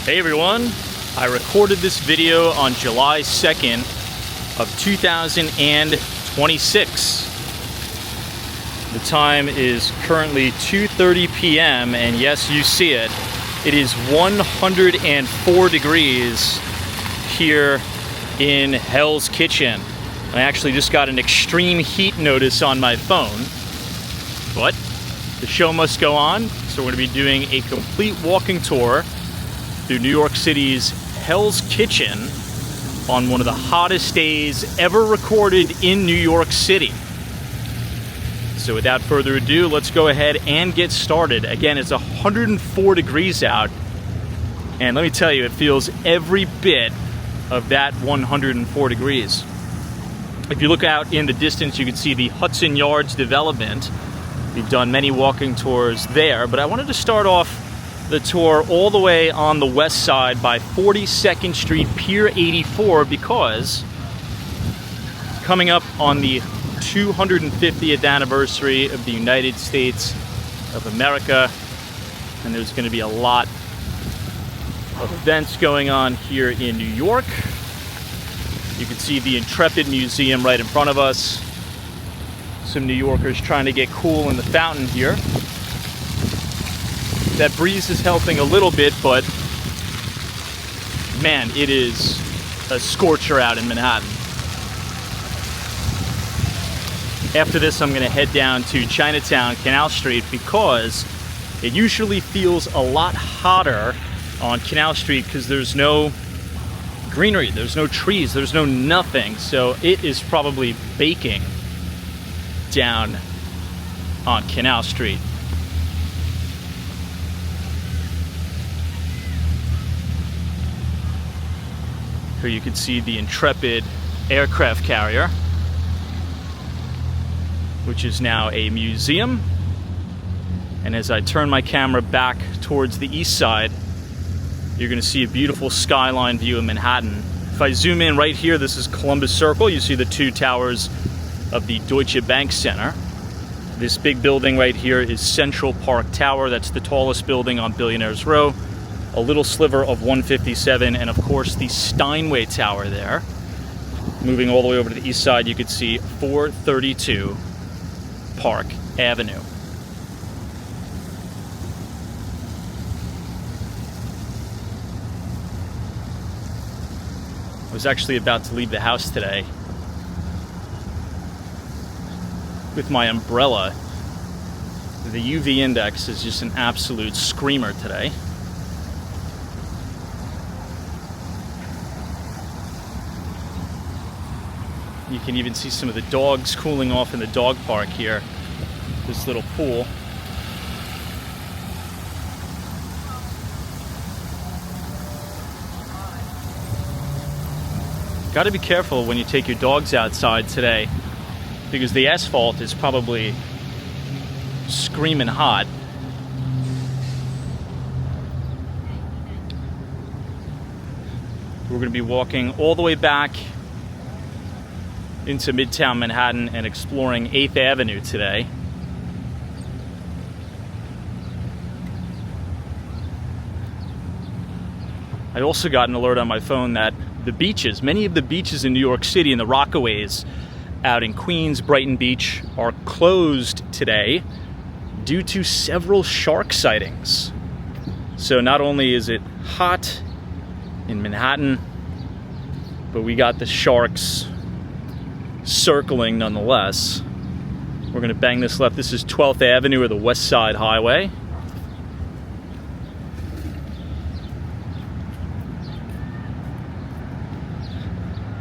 Hey everyone, I recorded this video on July 2nd of 2026. The time is currently 2:30 p.m. and yes, you see it. It is 104 degrees here in Hell's Kitchen. I actually just got an extreme heat notice on my phone, but the show must go on. So we're going to be doing a complete walking tour through New York City's Hell's Kitchen on one of the hottest days ever recorded in New York City. So without further ado, let's go ahead and get started. Again, it's 104 degrees out, and let me tell you, it feels every bit of that 104 degrees. If you look out in the distance, you can see the Hudson Yards development. We've done many walking tours there, but I wanted to start off the tour all the way on the west side by 42nd Street, Pier 84, because coming up on the 250th anniversary of the United States of America, and there's going to be a lot of events going on here in New York. You can see the Intrepid Museum right in front of us. Some New Yorkers trying to get cool in the fountain here. That breeze is helping a little bit, but man, it is a scorcher out in Manhattan. After this, I'm going to head down to Chinatown, Canal Street, because it usually feels a lot hotter on Canal Street because there's no greenery, there's no trees, there's no nothing. So it is probably baking down on Canal Street. Here you can see the Intrepid aircraft carrier, which is now a museum. And as I turn my camera back towards the east side, you're going to see a beautiful skyline view of Manhattan. If I zoom in right here, this is Columbus Circle. You see the two towers of the Deutsche Bank Center. This big building right here is Central Park Tower. That's the tallest building on Billionaires Row. A little sliver of 157, and of course the Steinway Tower there. Moving all the way over to the east side, you can see 432 Park Avenue. I was actually about to leave the house today with my umbrella. The UV index is just an absolute screamer today. You can even see some of the dogs cooling off in the dog park here. This little pool. Got to be careful when you take your dogs outside today, because the asphalt is probably screaming hot. We're going to be walking all the way back into Midtown Manhattan and exploring 8th Avenue today. I also got an alert on my phone that the beaches, many of the beaches in New York City and the Rockaways out in Queens, Brighton Beach, are closed today due to several shark sightings. So not only is it hot in Manhattan, but we got the sharks circling nonetheless. We're going to bang this left. This is 12th Avenue or the West Side Highway.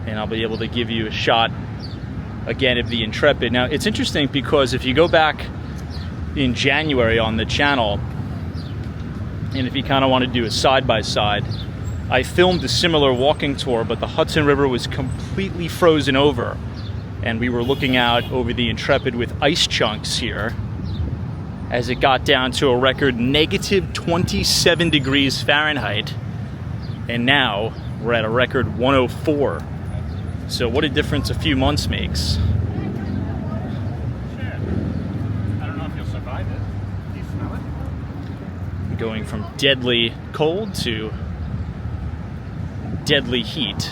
And I'll be able to give you a shot again of the Intrepid. Now it's interesting because if you go back in January on the channel, and if you kind of want to do a side-by-side, I filmed a similar walking tour, but the Hudson River was completely frozen over. And we were looking out over the Intrepid with ice chunks here as it got down to a record negative 27 degrees Fahrenheit. And now we're at a record 104. So what a difference a few months makes. I don't know if you'll survive it. Do you smell it? Going from deadly cold to deadly heat.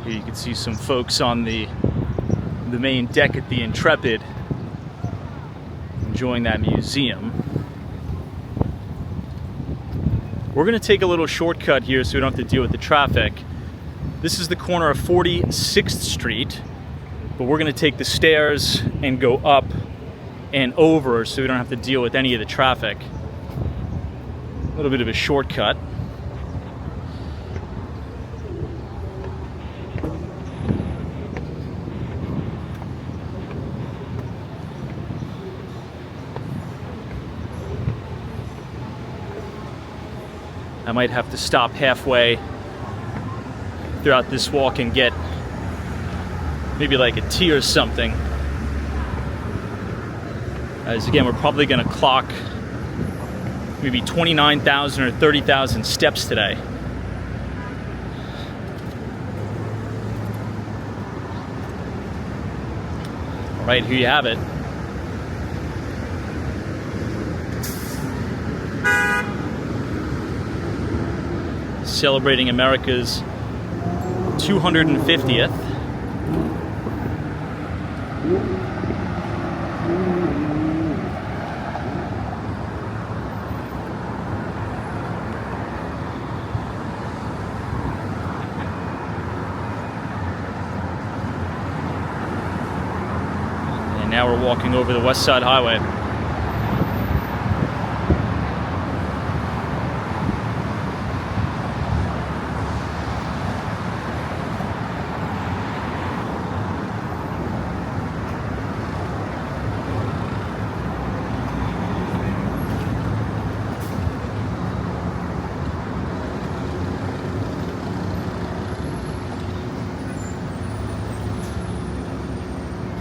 Here you can see some folks on the main deck at the Intrepid enjoying that museum. We're going to take a little shortcut here so we don't have to deal with the traffic. This is the corner of 46th Street, but we're going to take the stairs and go up and over so we don't have to deal with any of the traffic. A little bit of a shortcut. I might have to stop halfway throughout this walk and get maybe like a tea or something. As again, we're probably going to clock maybe 29,000 or 30,000 steps today. All right, here you have it. Celebrating America's 250th. And now we're walking over the West Side Highway.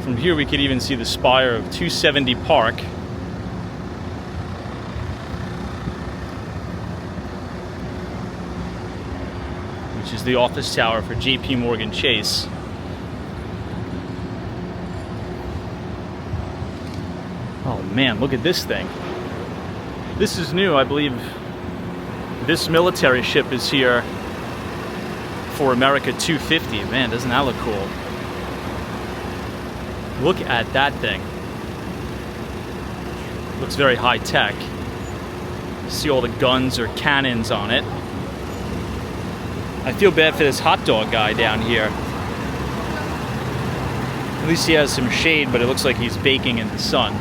From here we could even see the spire of 270 Park. Which is the office tower for JP Morgan Chase. Oh man, look at this thing. This is new, I believe. This military ship is here for America 250. Man, doesn't that look cool? Look at that thing. Looks very high tech. See all the guns or cannons on it. I feel bad for this hot dog guy down here. At least he has some shade, but it looks like he's baking in the sun.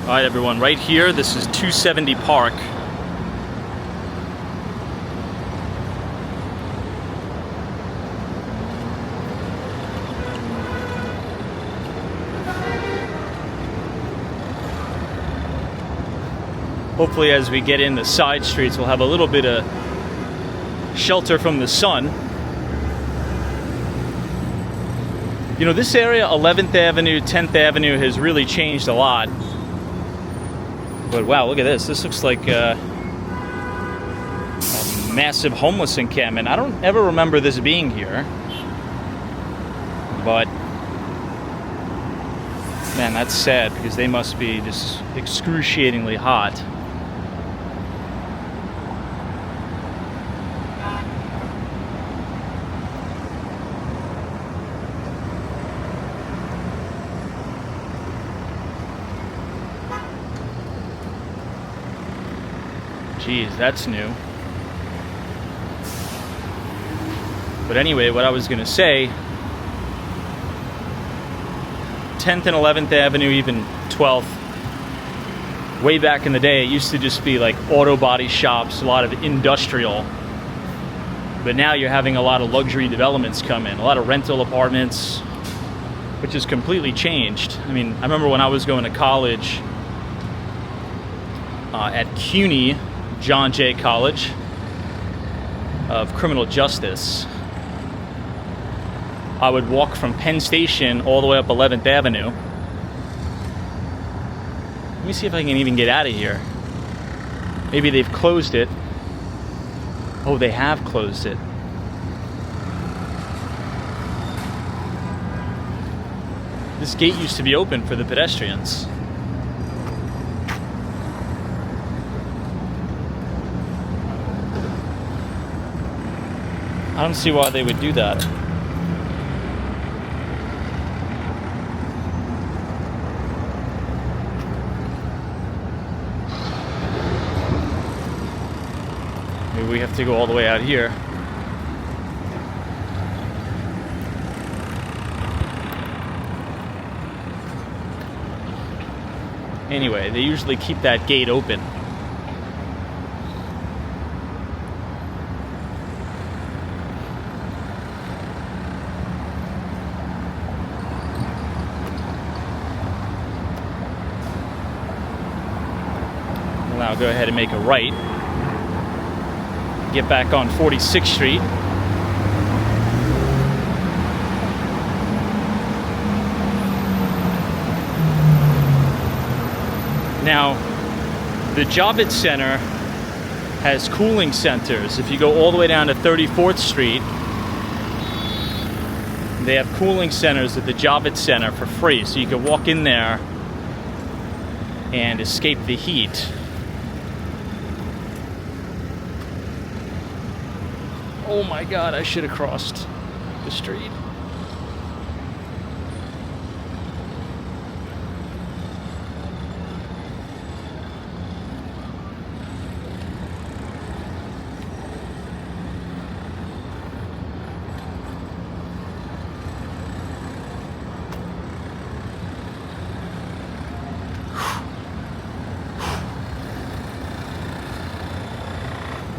All right, everyone, right here, this is 270 Park. Hopefully as we get in the side streets, we'll have a little bit of shelter from the sun. You know, this area, 11th Avenue, 10th Avenue, has really changed a lot. But wow, look at this. This looks like a massive homeless encampment. I don't ever remember this being here. But man, that's sad because they must be just excruciatingly hot. Geez, that's new. But anyway, what I was gonna say, 10th and 11th Avenue, even 12th, way back in the day, it used to just be like auto body shops, a lot of industrial. But now you're having a lot of luxury developments come in, a lot of rental apartments, which has completely changed. I mean, I remember when I was going to college at CUNY, John Jay College, of criminal justice, I would walk from Penn Station all the way up 11th Avenue. Let me see if I can even get out of here. Maybe they've closed it. Oh, they have closed it. This gate used to be open for the pedestrians. I don't see why they would do that. Maybe we have to go all the way out here. Anyway, they usually keep that gate open. We'll now go ahead and make a right. Get back on 46th Street. Now, the Javits Center has cooling centers. If you go all the way down to 34th Street, they have cooling centers at the Javits Center for free. So you can walk in there and escape the heat. Oh my God, I should have crossed the street.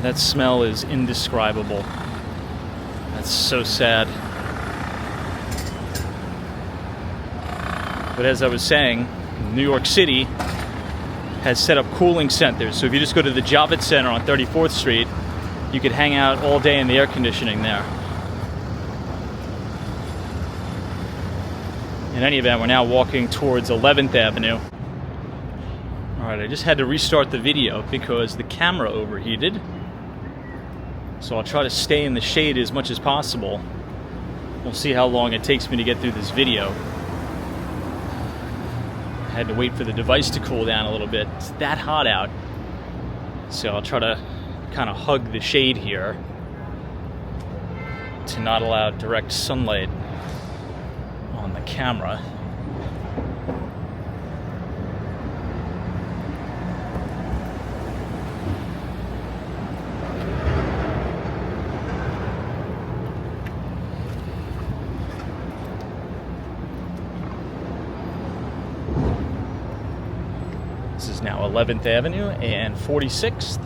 That smell is indescribable. That's so sad. But as I was saying, New York City has set up cooling centers. So if you just go to the Javits Center on 34th Street, you could hang out all day in the air conditioning there. In any event, we're now walking towards 11th Avenue. Alright, I just had to restart the video because the camera overheated. So I'll try to stay in the shade as much as possible. We'll see how long it takes me to get through this video. I had to wait for the device to cool down a little bit. It's that hot out. So I'll try to kind of hug the shade here to not allow direct sunlight on the camera. This is now 11th Avenue and 46th.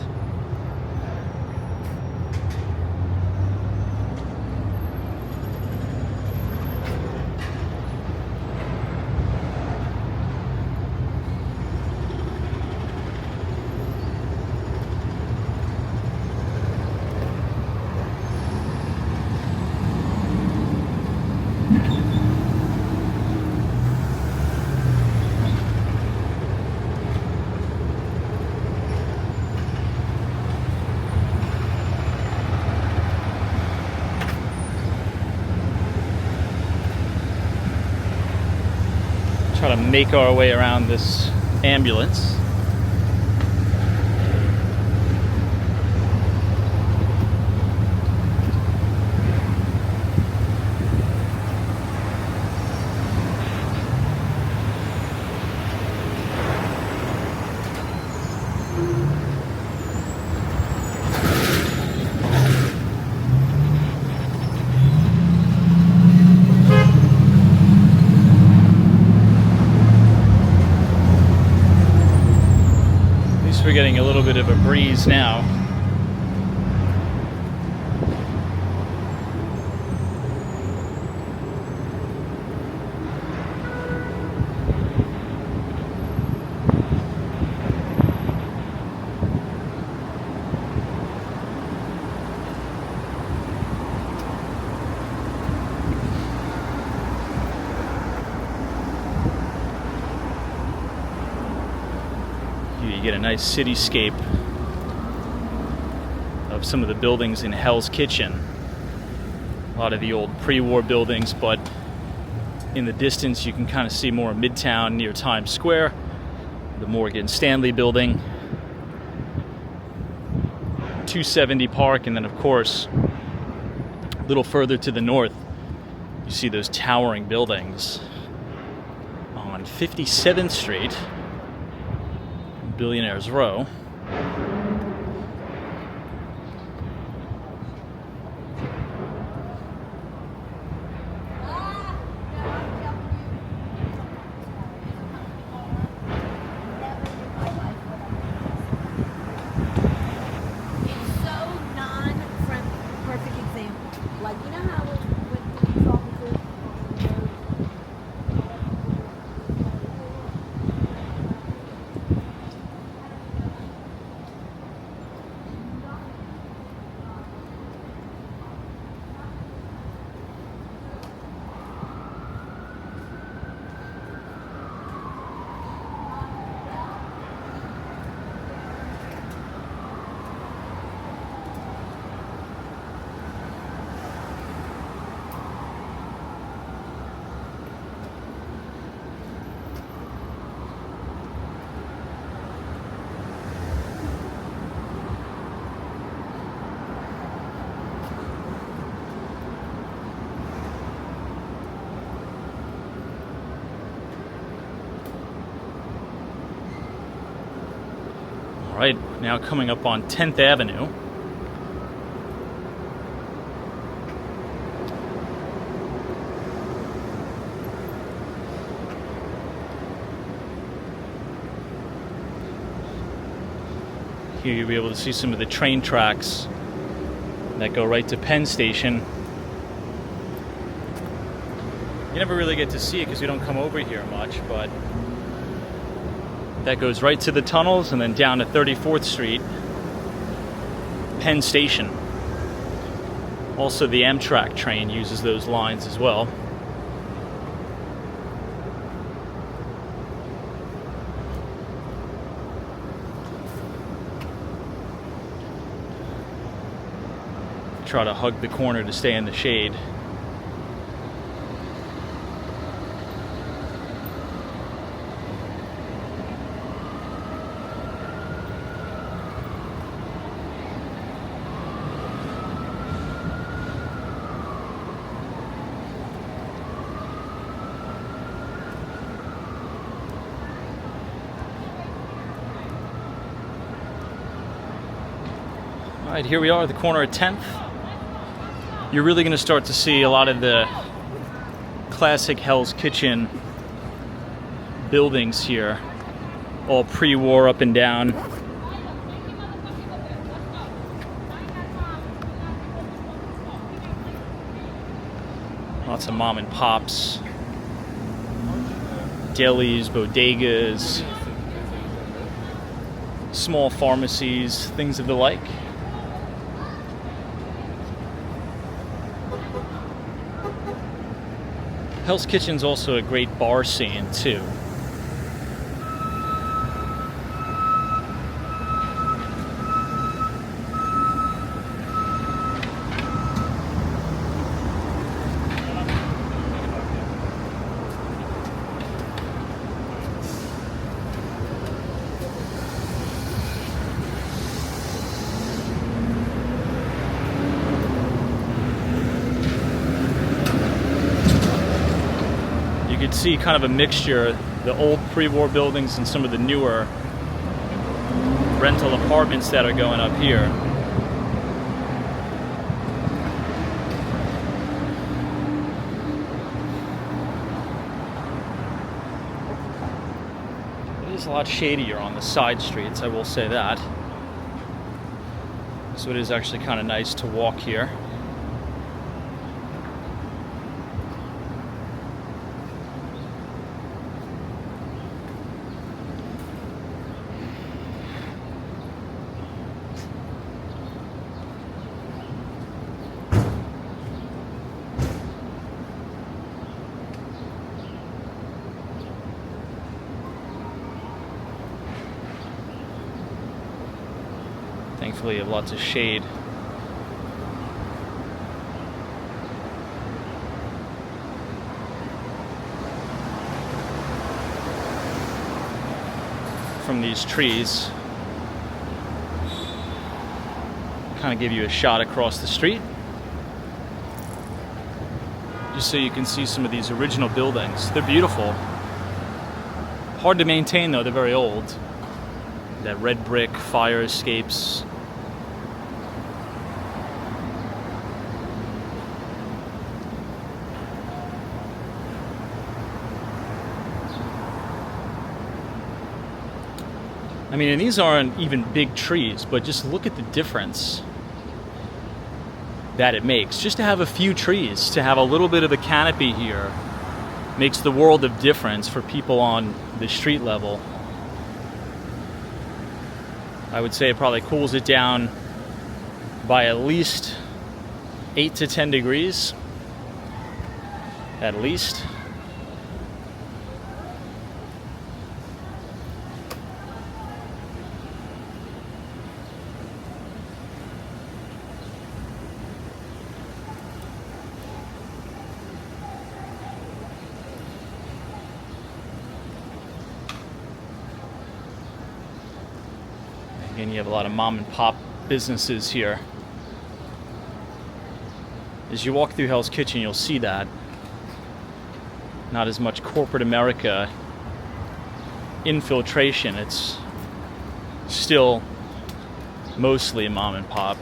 Try to make our way around this ambulance. We're getting a little bit of a breeze now. You get a nice cityscape of some of the buildings in Hell's Kitchen. A lot of the old pre-war buildings, but in the distance you can kind of see more Midtown near Times Square, the Morgan Stanley building, 270 Park, and then of course a little further to the north you see those towering buildings on 57th Street, Billionaires Row. Right, now coming up on 10th Avenue. Here you'll be able to see some of the train tracks that go right to Penn Station. You never really get to see it because we don't come over here much, but that goes right to the tunnels and then down to 34th Street, Penn Station. Also, the Amtrak train uses those lines as well. Try to hug the corner to stay in the shade. All right, here we are at the corner of 10th. You're really going to start to see a lot of the classic Hell's Kitchen buildings here, all pre-war up and down. Lots of mom and pops, delis, bodegas, small pharmacies, things of the like. Hell's Kitchen's also a great bar scene too. You could see kind of a mixture, the old pre-war buildings and some of the newer rental apartments that are going up here. It is a lot shadier on the side streets, I will say that. So it is actually kind of nice to walk here. Thankfully, you have lots of shade. From these trees. Kind of give you a shot across the street. Just so you can see some of these original buildings. They're beautiful. Hard to maintain though, they're very old. That red brick, fire escapes. I mean, and these aren't even big trees, but just look at the difference that it makes. Just to have a few trees, to have a little bit of a canopy here, makes the world of difference for people on the street level. I would say it probably cools it down by at least 8 to 10 degrees. At least. Again, you have a lot of mom and pop businesses here. As you walk through Hell's Kitchen, you'll see that. Not as much corporate America infiltration. It's still mostly mom and pop.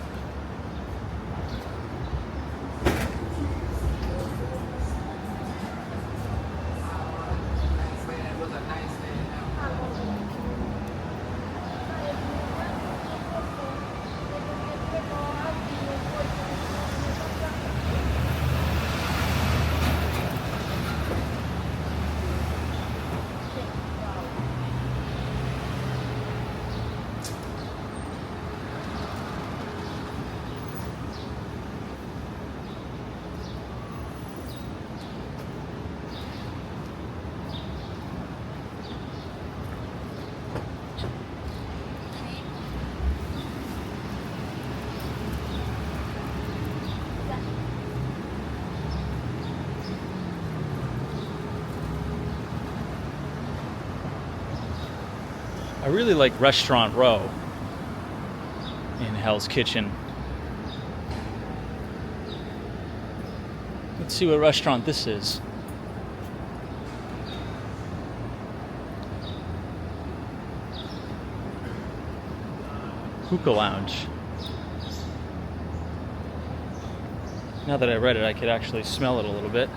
I really like Restaurant Row in Hell's Kitchen. Let's see what restaurant this is. Hookah Lounge. Now that I read it, I could actually smell it a little bit.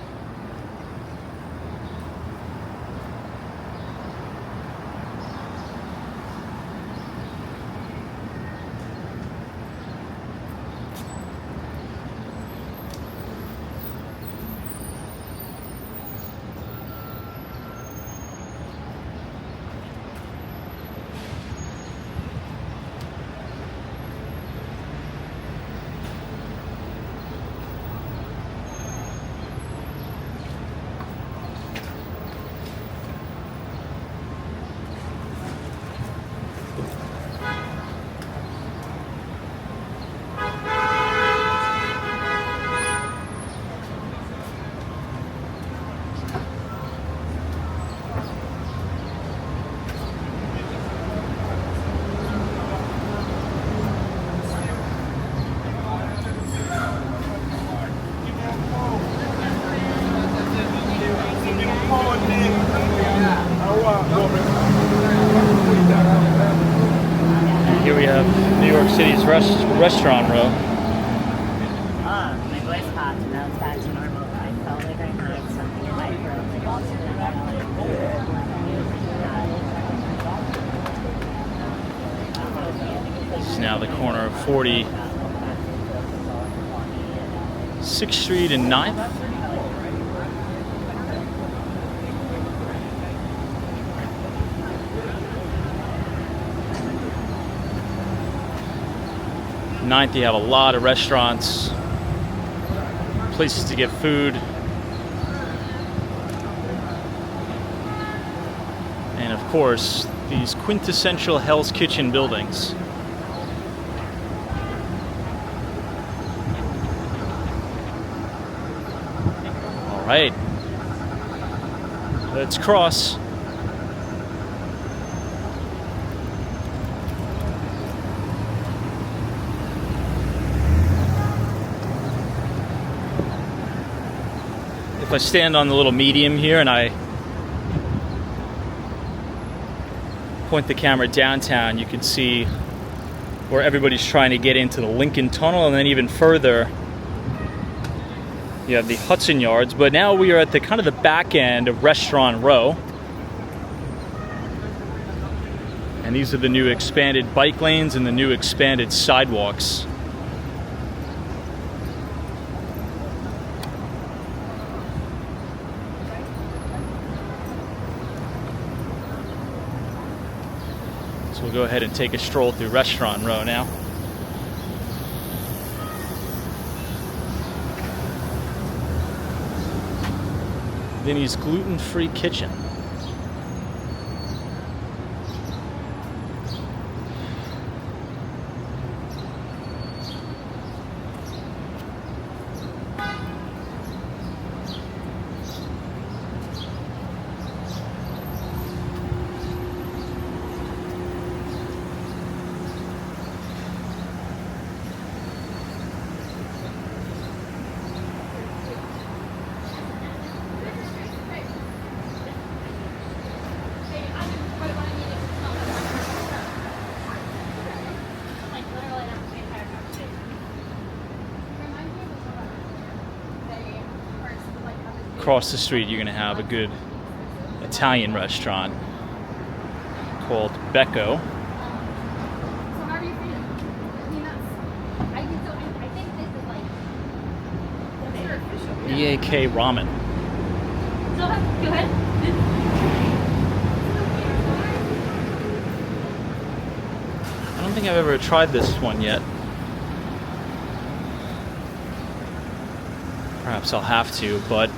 Here we have New York City's Restaurant Row. My voice popped and that was back to normal. I felt like I had something in my throat. This is now the corner of 46th Street and 9th. Ninth, you have a lot of restaurants, places to get food, and of course, these quintessential Hell's Kitchen buildings. right. Let's cross. If I stand on the little medium here and I point the camera downtown, you can see where everybody's trying to get into the Lincoln Tunnel, and then even further you have the Hudson Yards. But now we are at the kind of the back end of Restaurant Row, and these are the new expanded bike lanes and the new expanded sidewalks. So we'll go ahead and take a stroll through Restaurant Row now. Vinny's gluten-free kitchen. Across the street, you're gonna have a good Italian restaurant called Becco. EAK Ramen. Go ahead. I don't think I've ever tried this one yet. Perhaps I'll have to, but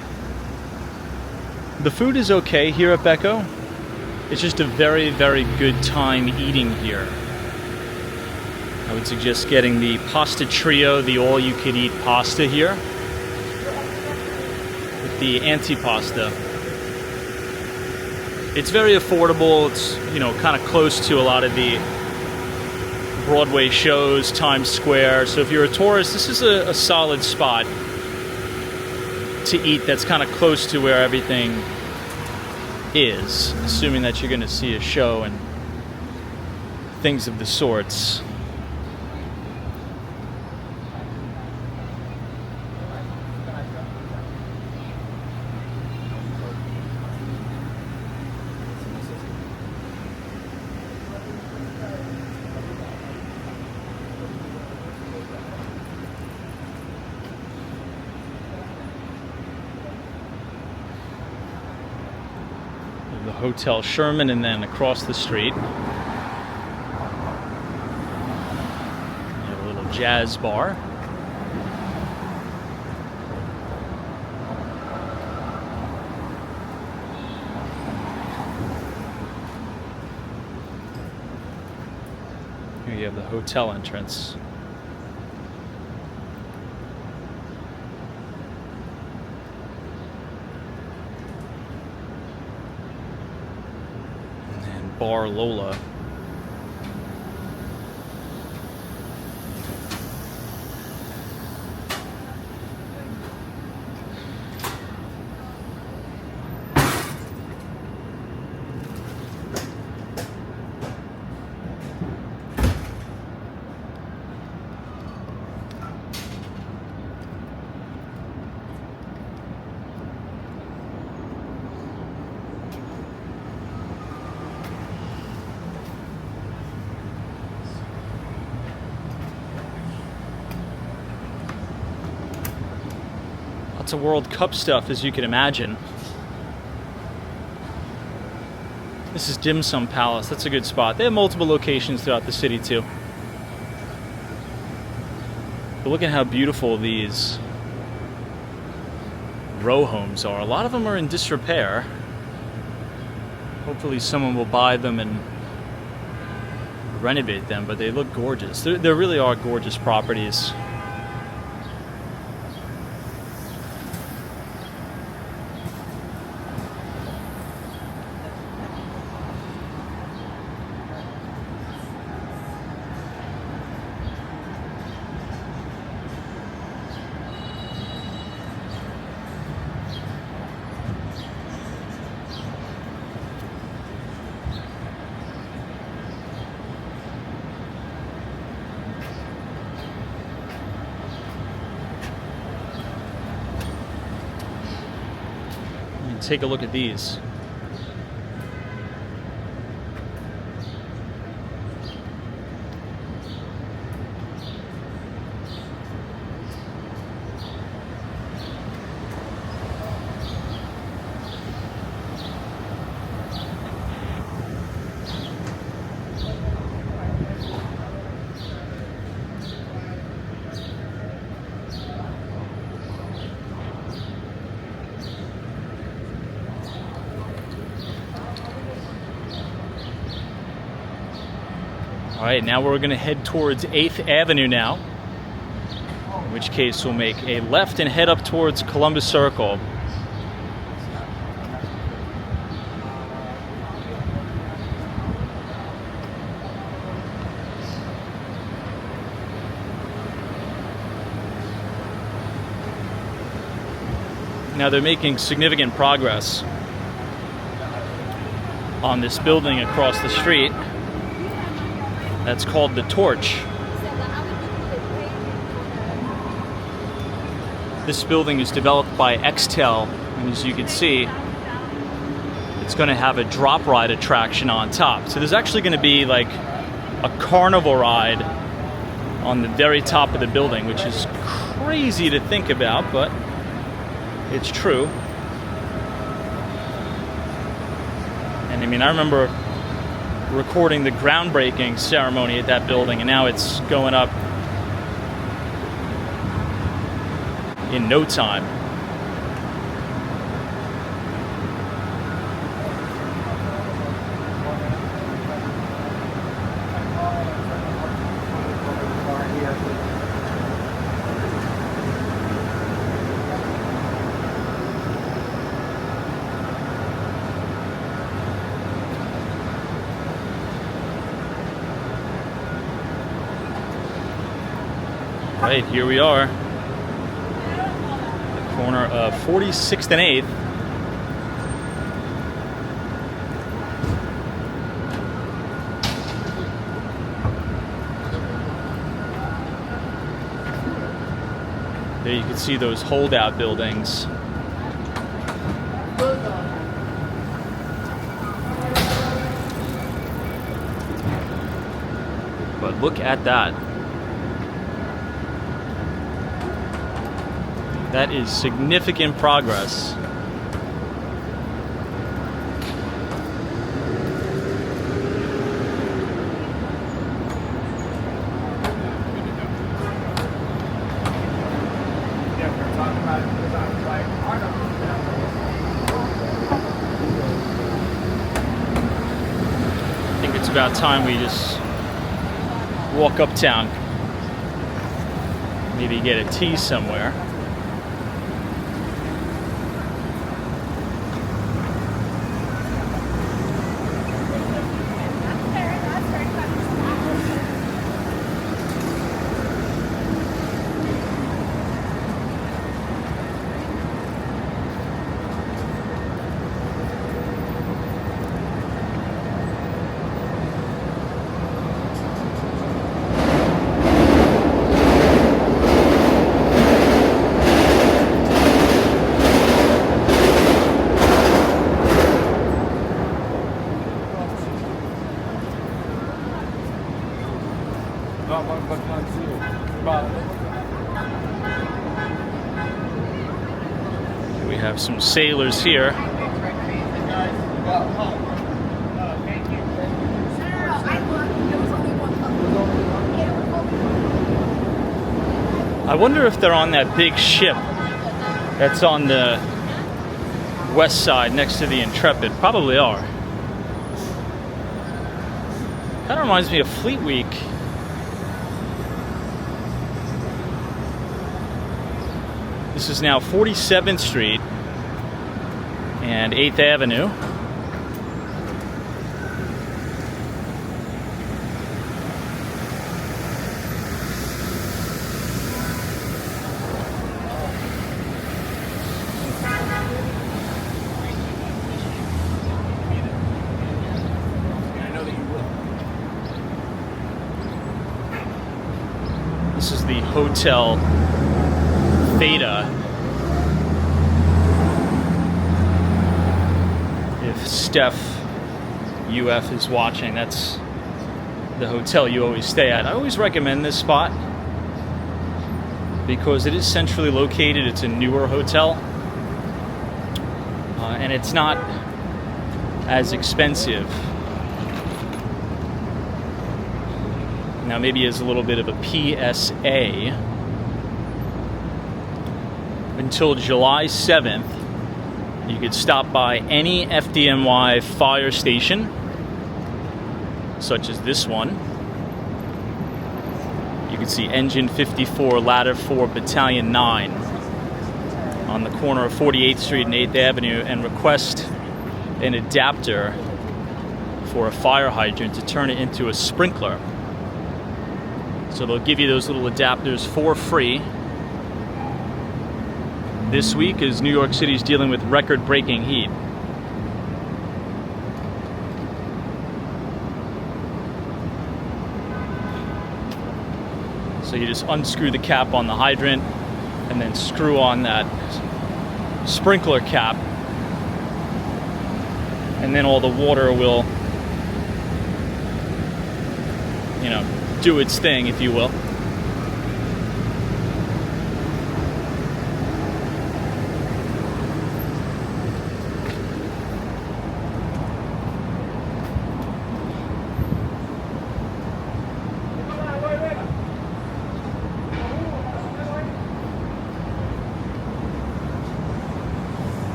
the food is okay here at Becco. It's just a very, very good time eating here. I would suggest getting the pasta trio, the all-you-can-eat pasta here, with the antipasta. It's very affordable. It's, you know, kind of close to a lot of the Broadway shows, Times Square. So if you're a tourist, this is a solid spot to eat that's kind of close to where everything is, assuming that you're going to see a show and things of the sorts. The Hotel Sherman, and then across the street you have a little jazz bar. Here you have the hotel entrance. Bar Lola. Lots of World Cup stuff, as you can imagine. This is Dim Sum Palace. That's a good spot. They have multiple locations throughout the city too. But look at how beautiful these row homes are. A lot of them are in disrepair. Hopefully someone will buy them and renovate them, but they look gorgeous. They really are gorgeous properties. take a look at these. All right, now we're gonna head towards 8th Avenue now, in which case we'll make a left and head up towards Columbus Circle. Now they're making significant progress on this building across the street. That's called the Torch. This building is developed by Xtel, and as you can see, it's going to have a drop ride attraction on top. So there's actually going to be like a carnival ride on the very top of the building, which is crazy to think about, but it's true. And I mean, I remember recording the groundbreaking ceremony at that building, and now it's going up in no time. Right, here we are, the corner of 46th and 8th. There you can see those holdout buildings. But look at that. That is significant progress. I think it's about time we just walk uptown. Maybe get a tea somewhere. We have some sailors here. I wonder if they're on that big ship that's on the west side next to the Intrepid. Probably are. Kind of reminds me of Fleet Week. This is now 47th Street and 8th Avenue. This is the Hotel Theta. If Steph UF is watching, that's the hotel you always stay at. I always recommend this spot because it is centrally located. It's a newer hotel, and it's not as expensive. Now, maybe as a little bit of a PSA, until July 7th, you could stop by any FDNY fire station, such as this one. You can see Engine 54, Ladder 4, Battalion 9 on the corner of 48th Street and 8th Avenue, and request an adapter for a fire hydrant to turn it into a sprinkler. So they'll give you those little adapters for free. This week, as New York City is dealing with record-breaking heat. So you just unscrew the cap on the hydrant and then screw on that sprinkler cap, and then all the water will, you know, do its thing, if you will.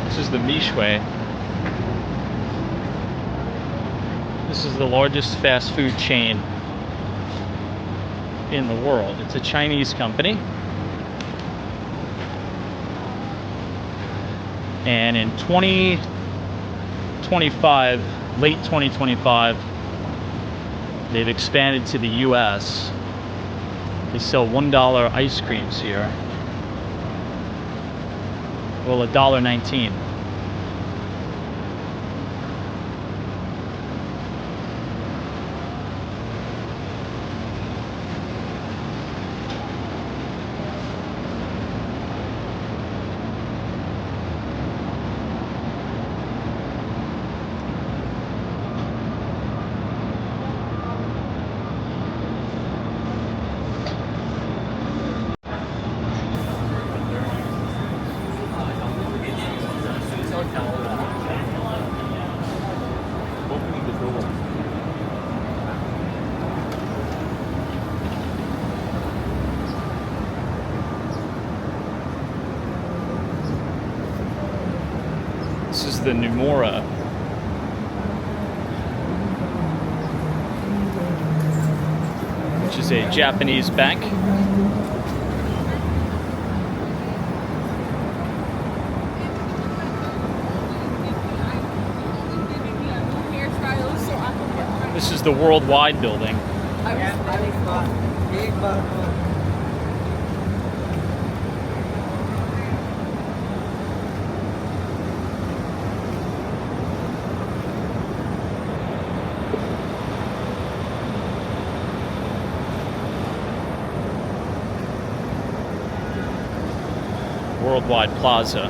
This is the Mishwe. This is the largest fast food chain in the world. It's a Chinese company. And in 2025, late 2025, they've expanded to the US. They sell $1 ice creams here. Well, $1.19. This is the Nomura. Which is a Japanese bank. This is the Worldwide building. Worldwide Plaza.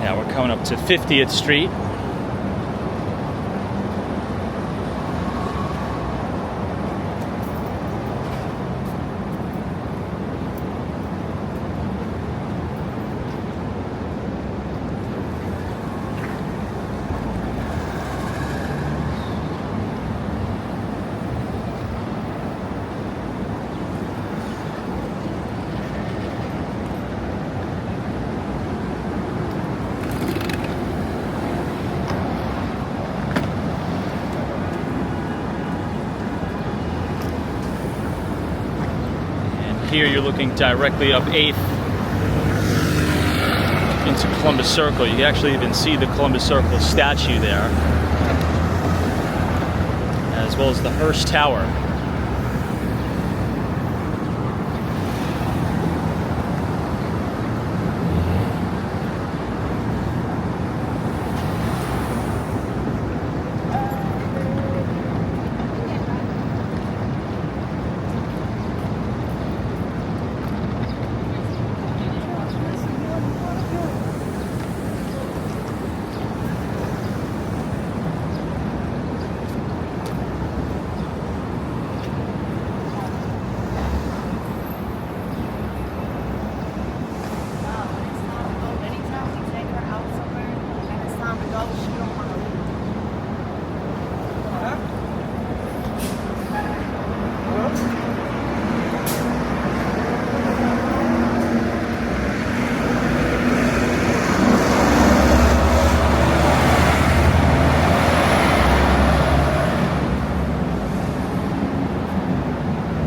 Now we're coming up to 50th Street. Here you're looking directly up 8th into Columbus Circle. You can actually even see the Columbus Circle statue there, as well as the Hearst Tower.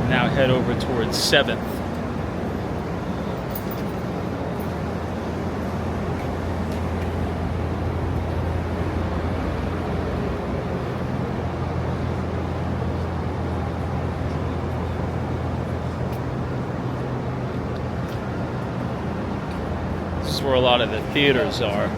Now head over towards 7th. This is where a lot of the theaters are.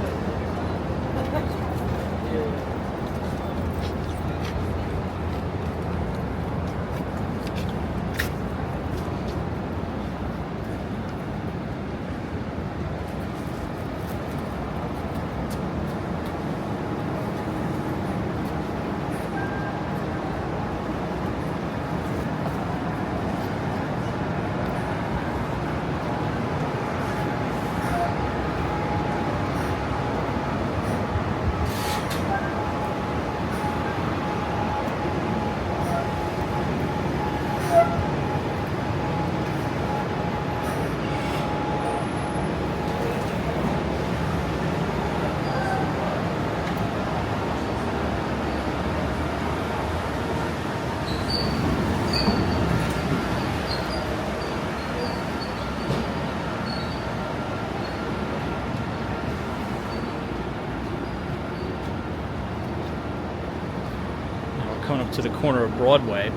Coming up to the corner of Broadway.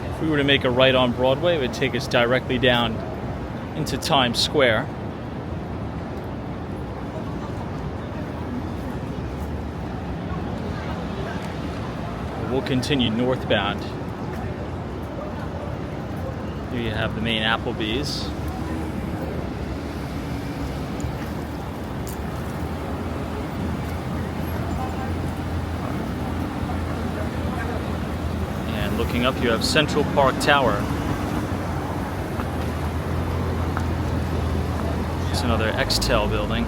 If we were to make a right on Broadway, it would take us directly down into Times Square. We'll continue northbound. Here you have the main Applebee's. Looking up, you have Central Park Tower. It's another Extel building.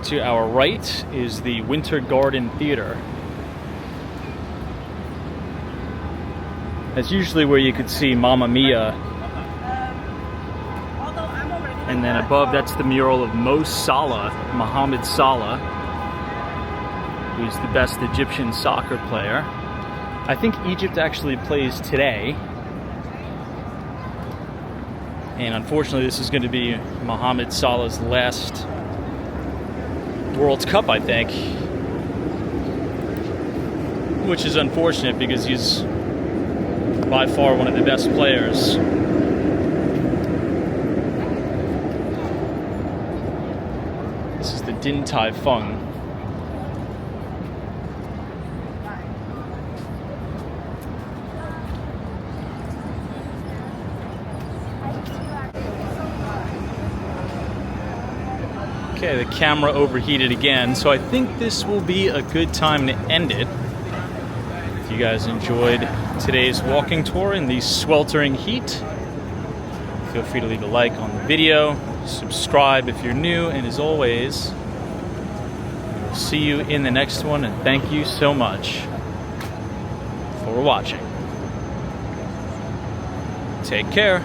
To our right is the Winter Garden Theater. That's usually where you could see Mamma Mia. And then above, that's the mural of Mo Salah, Mohamed Salah, who's the best Egyptian soccer player. I think Egypt actually plays today. And unfortunately, this is going to be Mohamed Salah's last World Cup, I think, which is unfortunate because he's by far one of the best players. This is the Din Tai Fung. Okay, the camera overheated again, so I think this will be a good time to end it. If you guys enjoyed today's walking tour in the sweltering heat, feel free to leave a like on the video, subscribe if you're new, and as always, we'll see you in the next one, and thank you so much for watching. Take care.